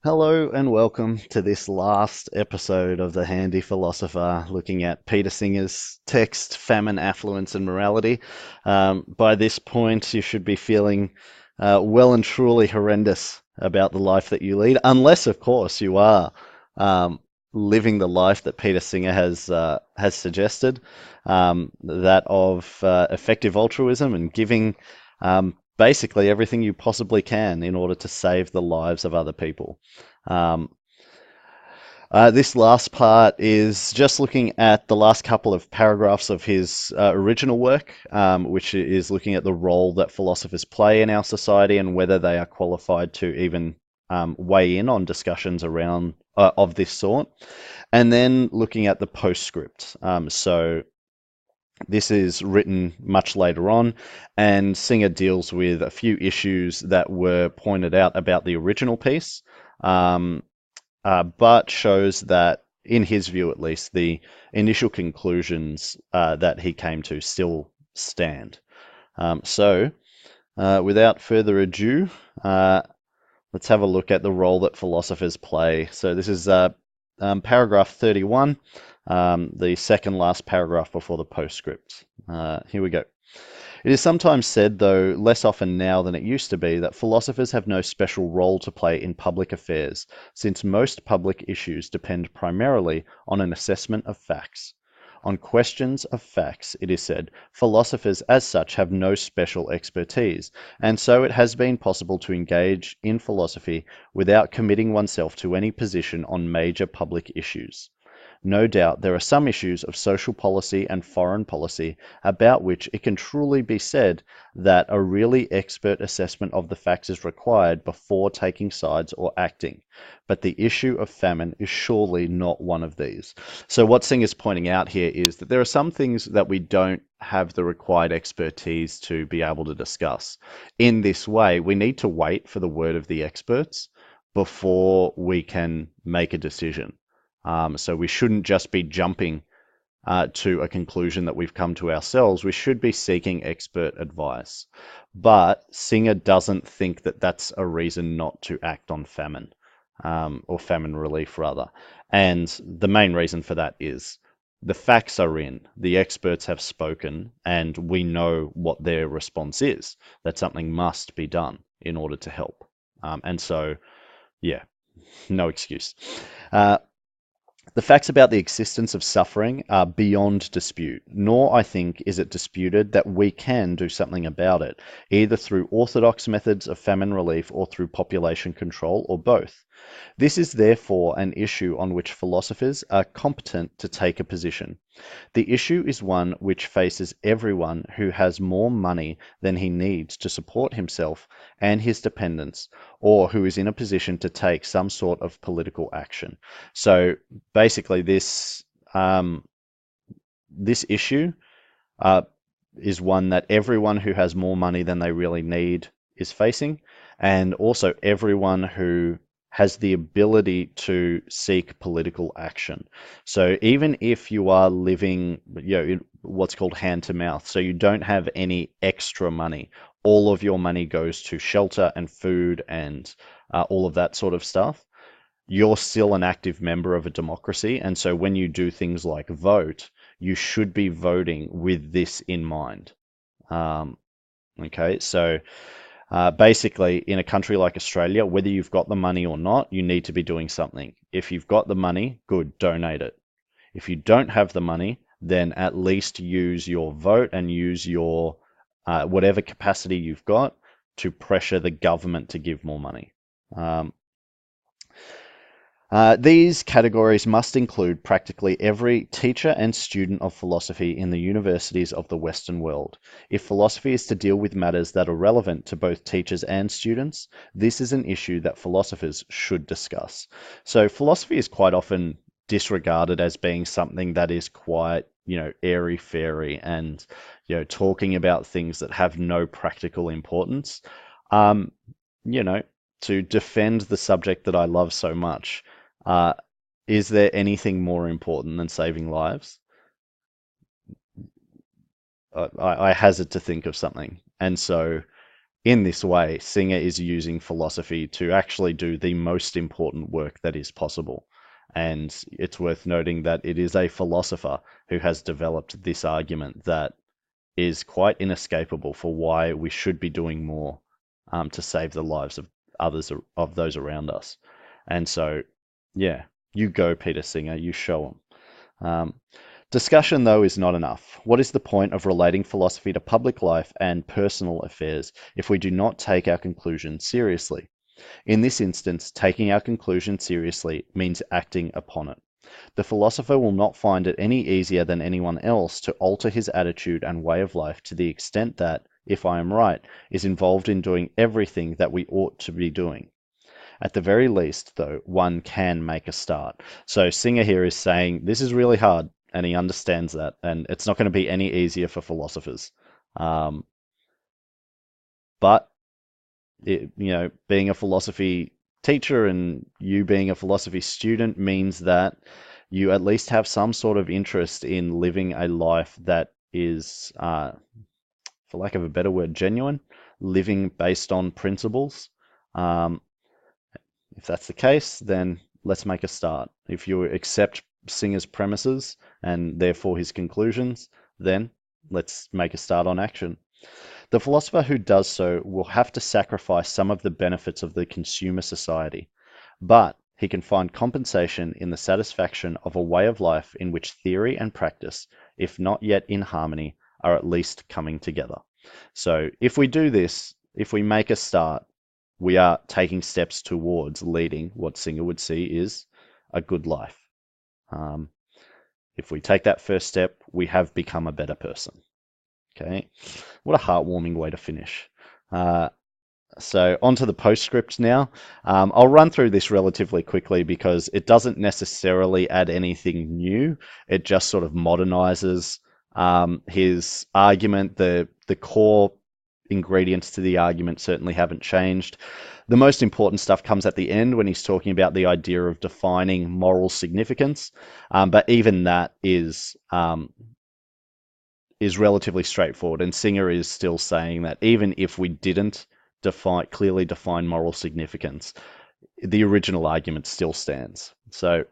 Hello and welcome to this last episode of The Handy Philosopher, looking at Peter Singer's text, Famine, Affluence, and Morality. By this point, you should be feeling well and truly horrendous about the life that you lead, unless, of course, you are um, living the life that Peter Singer has suggested, that of effective altruism and giving basically everything you possibly can in order to save the lives of other people. Um, this last part is just looking at the last couple of paragraphs of his original work, which is looking at the role that philosophers play in our society and whether they are qualified to even weigh in on discussions around of this sort. And then looking at the postscript. So this is written much later on, and Singer deals with a few issues that were pointed out about the original piece. Um, but shows that, in his view at least, the initial conclusions that he came to still stand. Without further ado, let's have a look at the role that philosophers play. So this is paragraph 31, the second last paragraph before the postscript. Here we go. It is sometimes said, though less often now than it used to be, that philosophers have no special role to play in public affairs, since most public issues depend primarily on an assessment of facts. On questions of facts, it is said, philosophers as such have no special expertise, and so it has been possible to engage in philosophy without committing oneself to any position on major public issues. No doubt there are some issues of social policy and foreign policy about which it can truly be said that a really expert assessment of the facts is required before taking sides or acting. But the issue of famine is surely not one of these. So what Singer's pointing out here is that there are some things that we don't have the required expertise to be able to discuss. In this way, we need to wait for the word of the experts before we can make a decision. So we shouldn't just be jumping to a conclusion that we've come to ourselves. We should be seeking expert advice. But Singer doesn't think that that's a reason not to act on famine, or famine relief, rather. And the main reason for that is the facts are in, the experts have spoken, and we know what their response is, that something must be done in order to help. And so, yeah, no excuse. Uh, the facts about the existence of suffering are beyond dispute, nor, I think, is it disputed that we can do something about it, either through orthodox methods of famine relief or through population control, or both. This is therefore an issue on which philosophers are competent to take a position. The issue is one which faces everyone who has more money than he needs to support himself and his dependents, or who is in a position to take some sort of political action. So basically, this issue uh, is one that everyone who has more money than they really need is facing, and also everyone who has the ability to seek political action. So even if you are living, in what's called hand to mouth, so you don't have any extra money, all of your money goes to shelter and food and all of that sort of stuff, you're still an active member of a democracy. And so when you do things like vote, you should be voting with this in mind. Um, okay, so basically, in a country like Australia, whether you've got the money or not, you need to be doing something. If you've got the money, good, donate it. If you don't have the money, then at least use your vote and use your whatever capacity you've got to pressure the government to give more money. Um, these categories must include practically every teacher and student of philosophy in the universities of the Western world. If philosophy is to deal with matters that are relevant to both teachers and students, this is an issue that philosophers should discuss. So philosophy is quite often disregarded as being something that is quite, airy-fairy and, talking about things that have no practical importance. Um, you know, to defend the subject that I love so much, uh, is there anything more important than saving lives? I hazard to think of something. And so, in this way, Singer is using philosophy to actually do the most important work that is possible. And it's worth noting that it is a philosopher who has developed this argument that is quite inescapable for why we should be doing more to save the lives of others, of those around us. And so, yeah, you go, Peter Singer, you show them. Discussion, though, is not enough. What is the point of relating philosophy to public life and personal affairs if we do not take our conclusion seriously? In this instance, taking our conclusion seriously means acting upon it. The philosopher will not find it any easier than anyone else to alter his attitude and way of life to the extent that, if I am right, is involved in doing everything that we ought to be doing. At the very least, though, one can make a start. So Singer here is saying this is really hard, and he understands that, and it's not going to be any easier for philosophers. But being a philosophy teacher and you being a philosophy student means that you at least have some sort of interest in living a life that is, for lack of a better word, genuine, living based on principles. If that's the case, then let's make a start. If you accept Singer's premises and therefore his conclusions, then let's make a start on action. The philosopher who does so will have to sacrifice some of the benefits of the consumer society, but he can find compensation in the satisfaction of a way of life in which theory and practice, if not yet in harmony, are at least coming together. So if we do this, if we make a start, we are taking steps towards leading what Singer would see is a good life. If we take that first step, we have become a better person. Okay, what a heartwarming way to finish. So onto the postscript now. I'll run through this relatively quickly because it doesn't necessarily add anything new. It just sort of modernizes his argument. The core ingredients to the argument certainly haven't changed. The most important stuff comes at the end when he's talking about the idea of defining moral significance. But even that is relatively straightforward, and Singer is still saying that even if we didn't clearly define moral significance, the original argument still stands. So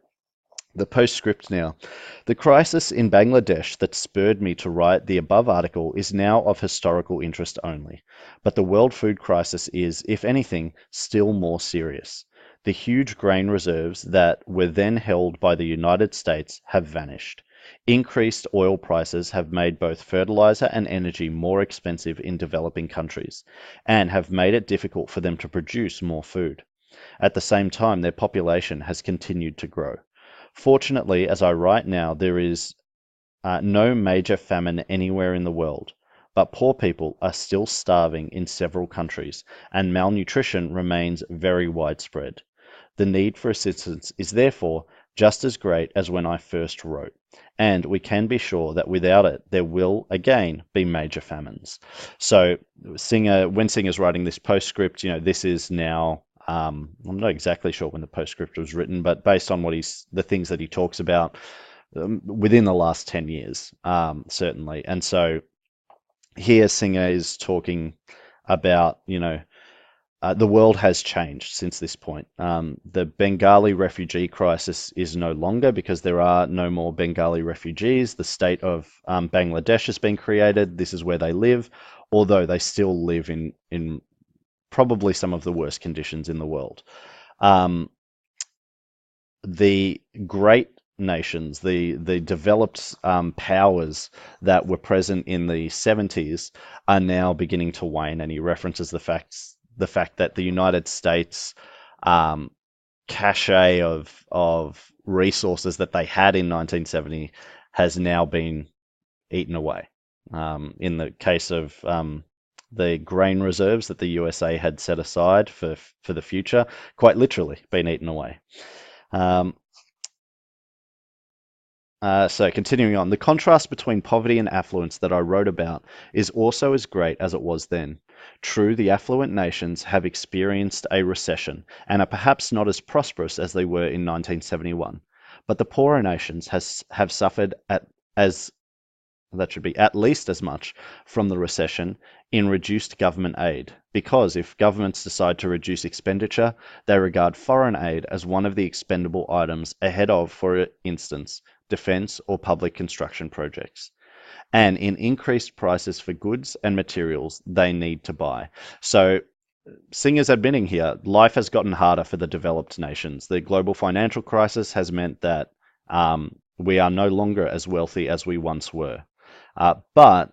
the postscript now. The crisis in Bangladesh that spurred me to write the above article is now of historical interest only, but the world food crisis is, if anything, still more serious. The huge grain reserves that were then held by the United States have vanished. Increased oil prices have made both fertilizer and energy more expensive in developing countries, and have made it difficult for them to produce more food. At the same time, their population has continued to grow. Fortunately, as I write now, there is no major famine anywhere in the world, but poor people are still starving in several countries, and malnutrition remains very widespread. The need for assistance is therefore just as great as when I first wrote, and we can be sure that without it, there will again be major famines. So when Singer's writing this postscript, this is now, I'm not exactly sure when the postscript was written, but based on the things that he talks about within the last 10 years, certainly. And so here Singer is talking about, the world has changed since this point. The Bengali refugee crisis is no longer because there are no more Bengali refugees. The state of Bangladesh has been created. This is where they live, although they still live in probably some of the worst conditions in the world. The great nations, the developed powers that were present in the 70s are now beginning to wane, and he references the fact that the United States cachet of resources that they had in 1970 has now been eaten away. In the case of the grain reserves that the USA had set aside for the future, quite literally been eaten away. So continuing on, the contrast between poverty and affluence that I wrote about is also as great as it was then. True, the affluent nations have experienced a recession and are perhaps not as prosperous as they were in 1971, but the poorer nations have suffered that should be at least as much from the recession in reduced government aid, because if governments decide to reduce expenditure, they regard foreign aid as one of the expendable items ahead of, for instance, defense or public construction projects, and in increased prices for goods and materials they need to buy. So Singer's admitting here, life has gotten harder for the developed nations. The global financial crisis has meant that we are no longer as wealthy as we once were. But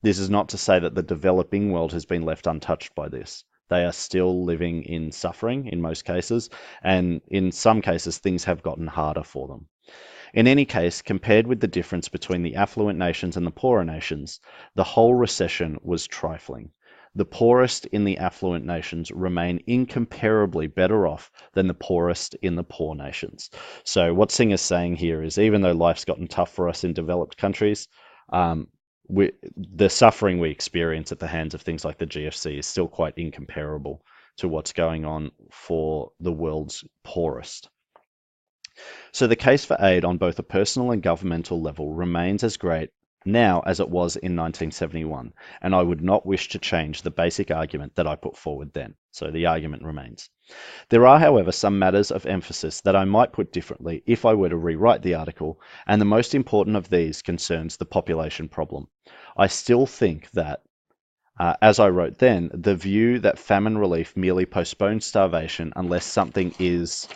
this is not to say that the developing world has been left untouched by this. They are still living in suffering in most cases, and in some cases, things have gotten harder for them. In any case, compared with the difference between the affluent nations and the poorer nations, the whole recession was trifling. The poorest in the affluent nations remain incomparably better off than the poorest in the poor nations. So what Singer's saying here is, even though life's gotten tough for us in developed countries, the suffering we experience at the hands of things like the GFC is still quite incomparable to what's going on for the world's poorest. So the case for aid on both a personal and governmental level remains as great now as it was in 1971, and I would not wish to change the basic argument that I put forward then. So the argument remains. There are, however, some matters of emphasis that I might put differently if I were to rewrite the article, and the most important of these concerns the population problem. I still think that, as I wrote then, the view that famine relief merely postpones starvation unless something is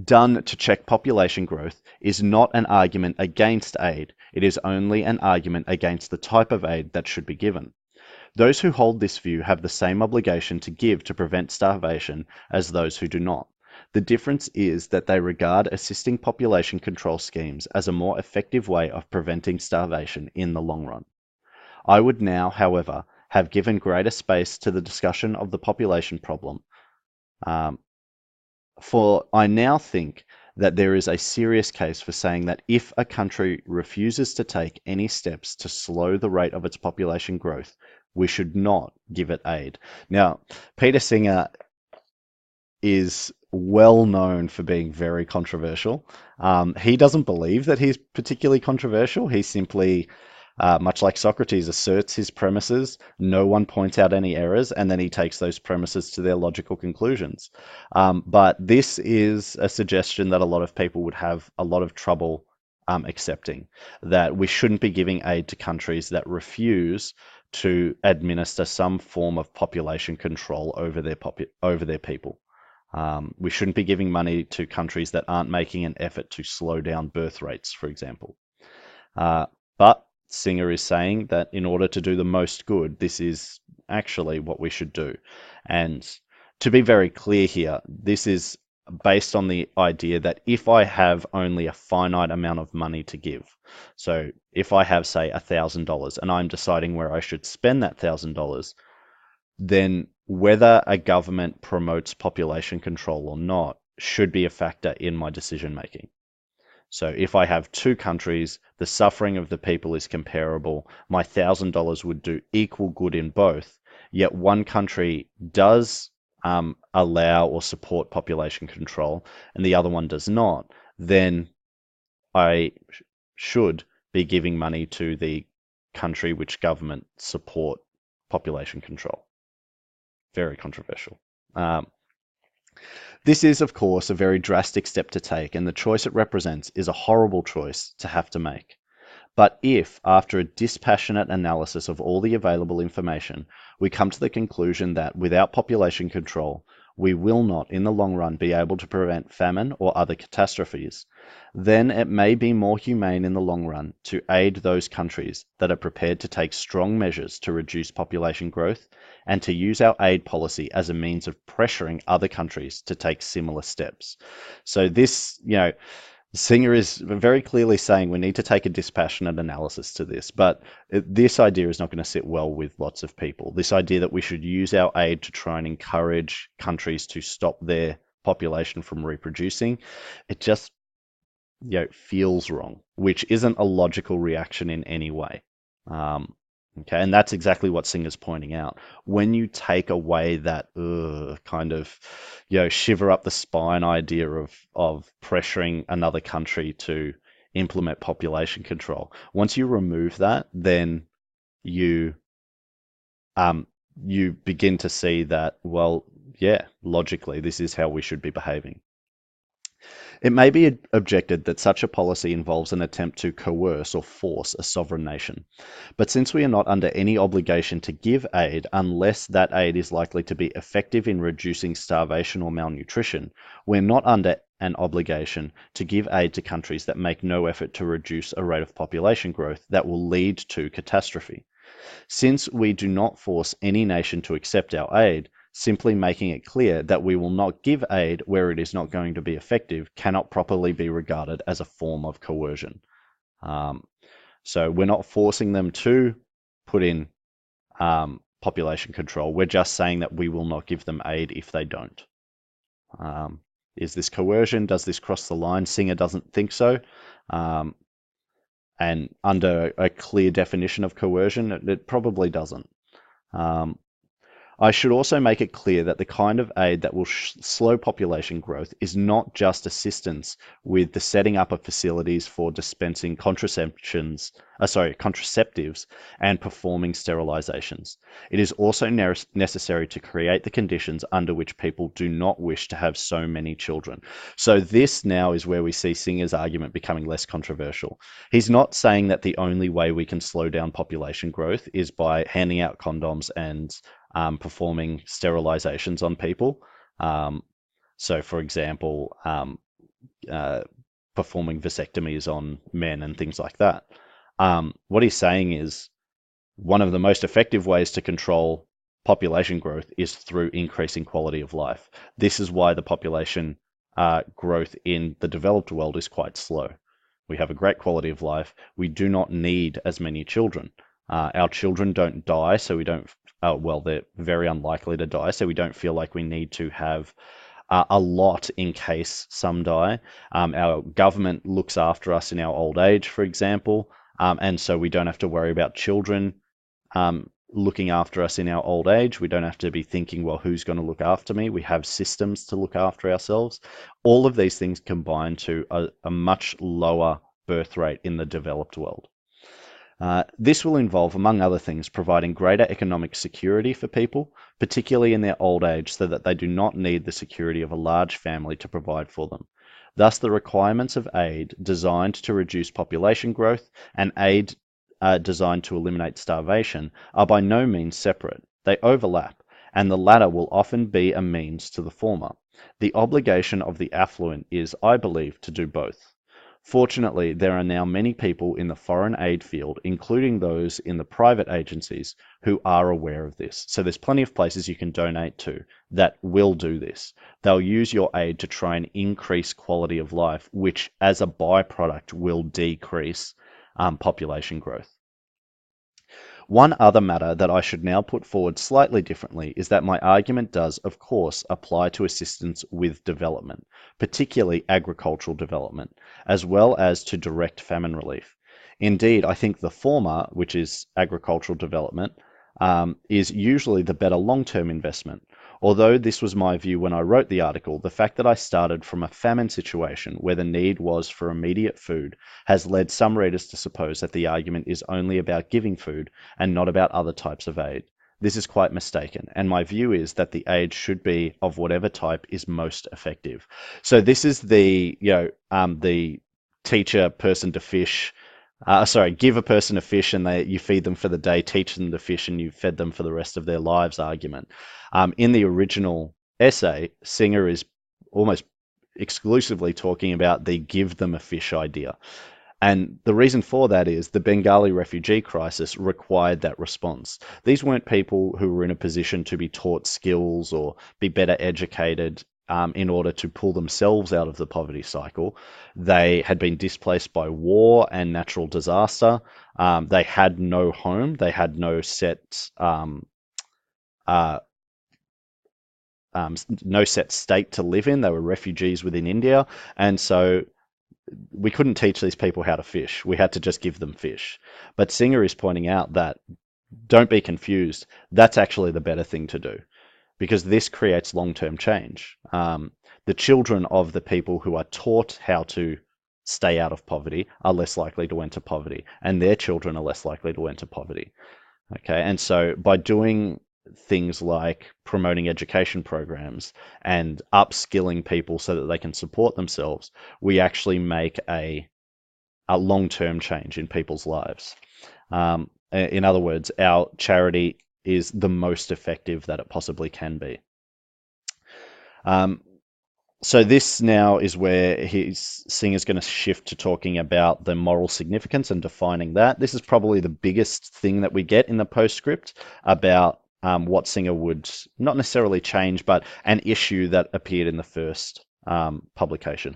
done to check population growth is not an argument against aid. It is only an argument against the type of aid that should be given. Those who hold this view have the same obligation to give to prevent starvation as those who do not. The difference is that they regard assisting population control schemes as a more effective way of preventing starvation in the long run. I would now, however, have given greater space to the discussion of the population problem, for I now think that there is a serious case for saying that if a country refuses to take any steps to slow the rate of its population growth, we should not give it aid. Now, Peter Singer is well known for being very controversial. He doesn't believe that he's particularly controversial. He simply, much like Socrates, asserts his premises. No one points out any errors, and then he takes those premises to their logical conclusions. But this is a suggestion that a lot of people would have a lot of trouble accepting, that we shouldn't be giving aid to countries that refuse to administer some form of population control over their people. We shouldn't be giving money to countries that aren't making an effort to slow down birth rates, for example. But Singer is saying that in order to do the most good, this is actually what we should do. And to be very clear here, this is based on the idea that if I have only a finite amount of money to give, so if I have, say, $1,000 and I'm deciding where I should spend that $1,000, then whether a government promotes population control or not should be a factor in my decision making. So if I have two countries, the suffering of the people is comparable, my $1,000 would do equal good in both, yet one country does allow or support population control and the other one does not, then I should be giving money to the country which government support population control. Very controversial. This is, of course, a very drastic step to take, and the choice it represents is a horrible choice to have to make. But if, after a dispassionate analysis of all the available information, we come to the conclusion that without population control, we will not, in the long run, be able to prevent famine or other catastrophes, then it may be more humane in the long run to aid those countries that are prepared to take strong measures to reduce population growth and to use our aid policy as a means of pressuring other countries to take similar steps. So this, Singer is very clearly saying we need to take a dispassionate analysis to this, but this idea is not going to sit well with lots of people. This idea that we should use our aid to try and encourage countries to stop their population from reproducing, it just feels wrong, which isn't a logical reaction in any way. Okay, and that's exactly what Singer's pointing out. When you take away that kind of, shiver up the spine idea of pressuring another country to implement population control. Once you remove that, then you um, you begin to see that, well, yeah, logically, this is how we should be behaving. It may be objected that such a policy involves an attempt to coerce or force a sovereign nation. But since we are not under any obligation to give aid unless that aid is likely to be effective in reducing starvation or malnutrition, we're not under an obligation to give aid to countries that make no effort to reduce a rate of population growth that will lead to catastrophe. Since we do not force any nation to accept our aid, simply making it clear that we will not give aid where it is not going to be effective cannot properly be regarded as a form of coercion. So we're not forcing them to put in population control. We're just saying that we will not give them aid if they don't. Is this coercion? Does this cross the line? Singer doesn't think so. And under a clear definition of coercion, it probably doesn't. I should also make it clear that the kind of aid that will slow population growth is not just assistance with the setting up of facilities for dispensing contraceptives and performing sterilizations. It is also necessary to create the conditions under which people do not wish to have so many children. So this now is where we see Singer's argument becoming less controversial. He's not saying that the only way we can slow down population growth is by handing out condoms and performing sterilizations on people. So, for example, performing vasectomies on men and things like that. What he's saying is one of the most effective ways to control population growth is through increasing quality of life. This is why the population growth in the developed world is quite slow. We have a great quality of life. We do not need as many children. Our children don't die, so we don't, they're very unlikely to die, so we don't feel like we need to have a lot in case some die. Our government looks after us in our old age, for example, and so we don't have to worry about children looking after us in our old age. We don't have to be thinking, well, who's going to look after me? We have systems to look after ourselves. All of these things combine to a much lower birth rate in the developed world. This will involve, among other things, providing greater economic security for people, particularly in their old age, so that they do not need the security of a large family to provide for them. Thus, the requirements of aid designed to reduce population growth and aid designed to eliminate starvation are by no means separate. They overlap, and the latter will often be a means to the former. The obligation of the affluent is, I believe, to do both. Fortunately, there are now many people in the foreign aid field, including those in the private agencies, who are aware of this. So there's plenty of places you can donate to that will do this. They'll use your aid to try and increase quality of life, which as a byproduct will decrease population growth. One other matter that I should now put forward slightly differently is that my argument does, of course, apply to assistance with development, particularly agricultural development, as well as to direct famine relief. Indeed, I think the former, which is agricultural development, is usually the better long-term investment. Although this was my view when I wrote the article, the fact that I started from a famine situation where the need was for immediate food has led some readers to suppose that the argument is only about giving food and not about other types of aid. This is quite mistaken, and my view is that the aid should be of whatever type is most effective. So this is the, the teach a person to fish. Give a person a fish and you feed them for the day, teach them to fish and you fed them for the rest of their lives argument. In the original essay, Singer is almost exclusively talking about the give them a fish idea. And the reason for that is the Bengali refugee crisis required that response. These weren't people who were in a position to be taught skills or be better educated in order to pull themselves out of the poverty cycle. They had been displaced by war and natural disaster. They had no home. They had no set state to live in. They were refugees within India. And so we couldn't teach these people how to fish. We had to just give them fish. But Singer is pointing out that, don't be confused, that's actually the better thing to do, because this creates long-term change. The children of the people who are taught how to stay out of poverty are less likely to enter poverty, and their children are less likely to enter poverty. Okay, and so by doing things like promoting education programs and upskilling people so that they can support themselves, we actually make a long-term change in people's lives. In other words, our charity is the most effective that it possibly can be. So this now is where Singer's going to shift to talking about the moral significance and defining that. This is probably the biggest thing that we get in the postscript about what Singer would not necessarily change, but an issue that appeared in the first publication.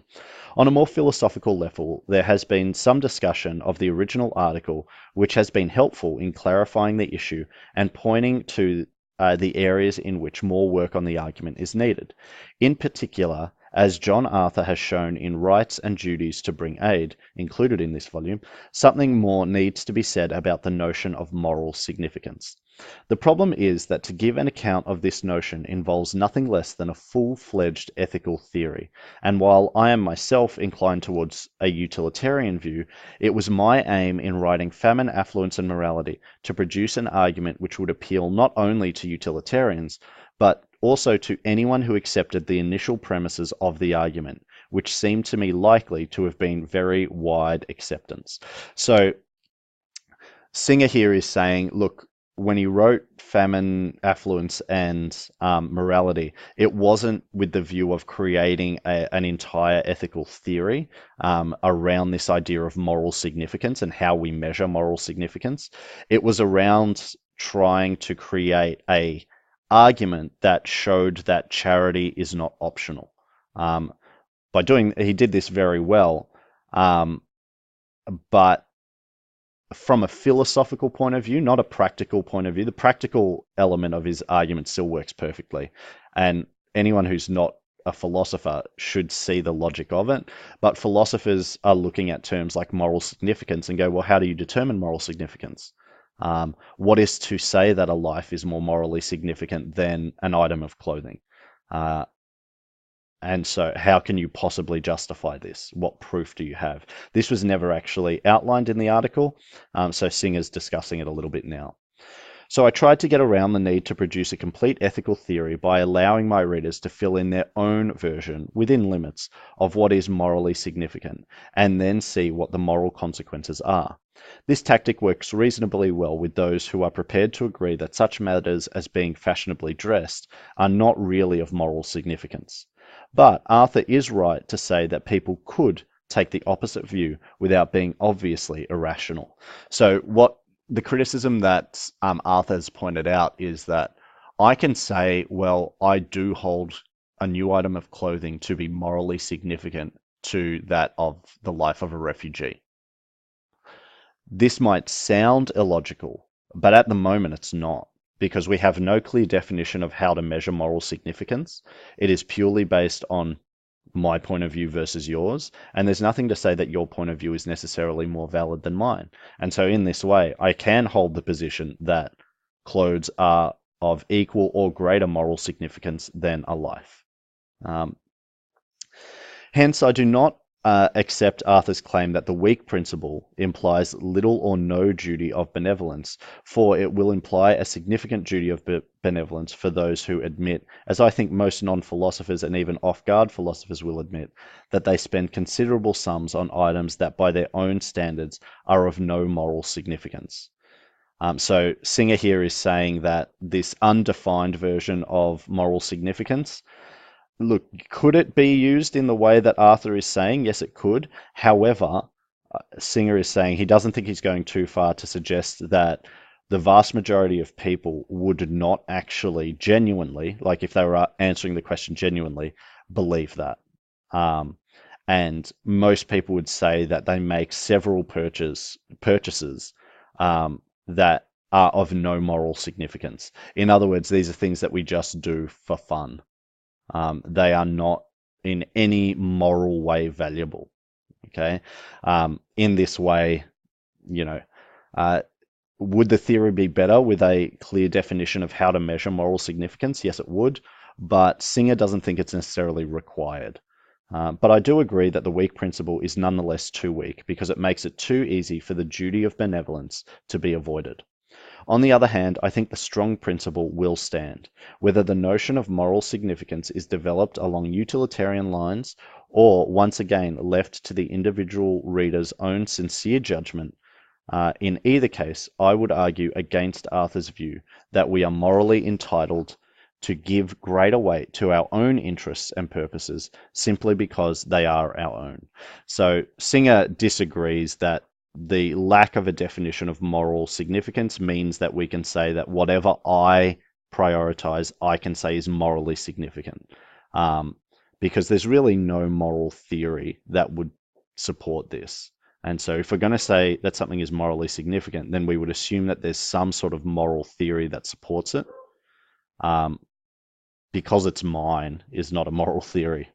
On a more philosophical level, there has been some discussion of the original article, which has been helpful in clarifying the issue and pointing to the areas in which more work on the argument is needed. In particular, as John Arthur has shown in Rights and Duties to Bring Aid, included in this volume, something more needs to be said about the notion of moral significance. The problem is that to give an account of this notion involves nothing less than a full-fledged ethical theory, and while I am myself inclined towards a utilitarian view, it was my aim in writing Famine, Affluence and Morality to produce an argument which would appeal not only to utilitarians, but also to anyone who accepted the initial premises of the argument, which seemed to me likely to have been very wide acceptance. So Singer here is saying, look, when he wrote Famine, Affluence, and Morality, it wasn't with the view of creating an entire ethical theory around this idea of moral significance and how we measure moral significance. It was around trying to create a argument that showed that charity is not optional. He did this very well, but from a philosophical point of view, not a practical point of view, the practical element of his argument still works perfectly. And anyone who's not a philosopher should see the logic of it. But philosophers are looking at terms like moral significance and go, well, how do you determine moral significance? What is to say that a life is more morally significant than an item of clothing? And so how can you possibly justify this? What proof do you have? This was never actually outlined in the article, so Singer's discussing it a little bit now. So I tried to get around the need to produce a complete ethical theory by allowing my readers to fill in their own version, within limits, of what is morally significant, and then see what the moral consequences are. This tactic works reasonably well with those who are prepared to agree that such matters as being fashionably dressed are not really of moral significance. But Arthur is right to say that people could take the opposite view without being obviously irrational. So what the criticism that Arthur's pointed out is that I can say, well, I do hold a new item of clothing to be morally significant to that of the life of a refugee. This might sound illogical, but at the moment it's not, because we have no clear definition of how to measure moral significance. It is purely based on my point of view versus yours, and there's nothing to say that your point of view is necessarily more valid than mine. And so in this way, I can hold the position that clothes are of equal or greater moral significance than a life. Hence, I do not accept Arthur's claim that the weak principle implies little or no duty of benevolence, for it will imply a significant duty of benevolence for those who admit, as I think most non-philosophers and even off-guard philosophers will admit, that they spend considerable sums on items that by their own standards are of no moral significance. So Singer here is saying that this undefined version of moral significance, look, could it be used in the way that Arthur is saying? Yes, it could. However, Singer is saying he doesn't think he's going too far to suggest that the vast majority of people would not actually genuinely, like if they were answering the question genuinely, believe that. And most people would say that they make several purchases that are of no moral significance. In other words, these are things that we just do for fun. They are not in any moral way valuable. Okay. In this way, would the theory be better with a clear definition of how to measure moral significance? Yes, it would. But Singer doesn't think it's necessarily required. But I do agree that the weak principle is nonetheless too weak because it makes it too easy for the duty of benevolence to be avoided. On the other hand, I think the strong principle will stand, whether the notion of moral significance is developed along utilitarian lines or once again left to the individual reader's own sincere judgment. In either case, I would argue against Arthur's view that we are morally entitled to give greater weight to our own interests and purposes simply because they are our own. So Singer disagrees that the lack of a definition of moral significance means that we can say that whatever I prioritize, I can say is morally significant. Because there's really no moral theory that would support this. And so if we're going to say that something is morally significant, then we would assume that there's some sort of moral theory that supports it. Because it's mine is not a moral theory.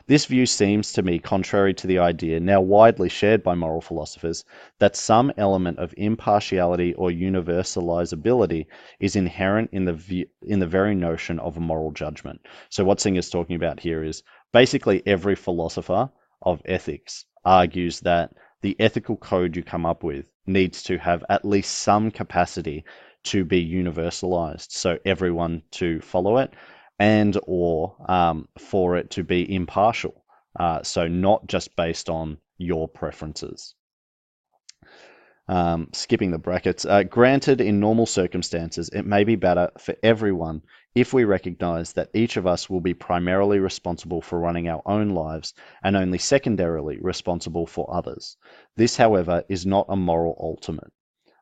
This view seems to me contrary to the idea, now widely shared by moral philosophers, that some element of impartiality or universalizability is inherent in the very notion of a moral judgment. So what Singer's talking about here is basically every philosopher of ethics argues that the ethical code you come up with needs to have at least some capacity to be universalized, so everyone to follow it, and or for it to be impartial, so not just based on your preferences. Skipping the brackets. Granted, in normal circumstances, it may be better for everyone if we recognize that each of us will be primarily responsible for running our own lives and only secondarily responsible for others. This, however, is not a moral ultimate,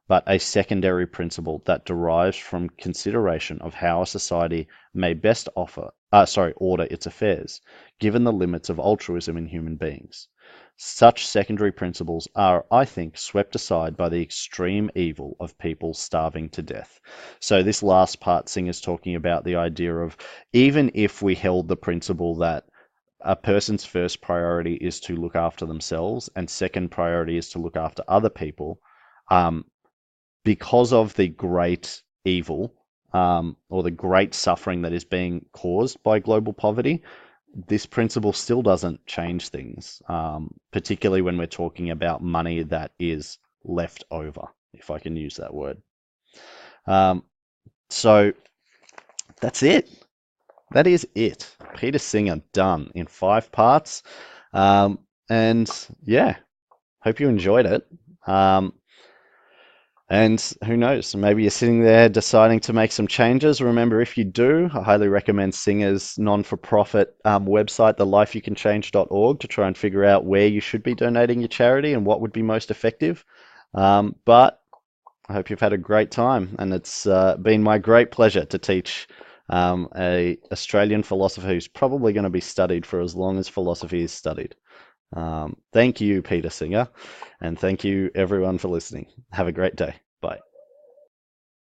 but a secondary principle that derives from consideration of how a society may best order its affairs, given the limits of altruism in human beings. Such secondary principles are, I think, swept aside by the extreme evil of people starving to death. So this last part, Singer's talking about the idea of even if we held the principle that a person's first priority is to look after themselves and second priority is to look after other people, because of the great evil or the great suffering that is being caused by global poverty, this principle still doesn't change things, particularly when we're talking about money that is left over, if I can use that word. So that's it. That is it. Peter Singer done in 5 parts. And yeah, hope you enjoyed it. And who knows, maybe you're sitting there deciding to make some changes. Remember, if you do, I highly recommend Singer's non-for-profit website, thelifeyoucanchange.org, to try and figure out where you should be donating your charity and what would be most effective. But I hope you've had a great time, and it's been my great pleasure to teach a Australian philosopher who's probably going to be studied for as long as philosophy is studied. Thank you, Peter Singer, and thank you everyone for listening. Have a great day. Bye.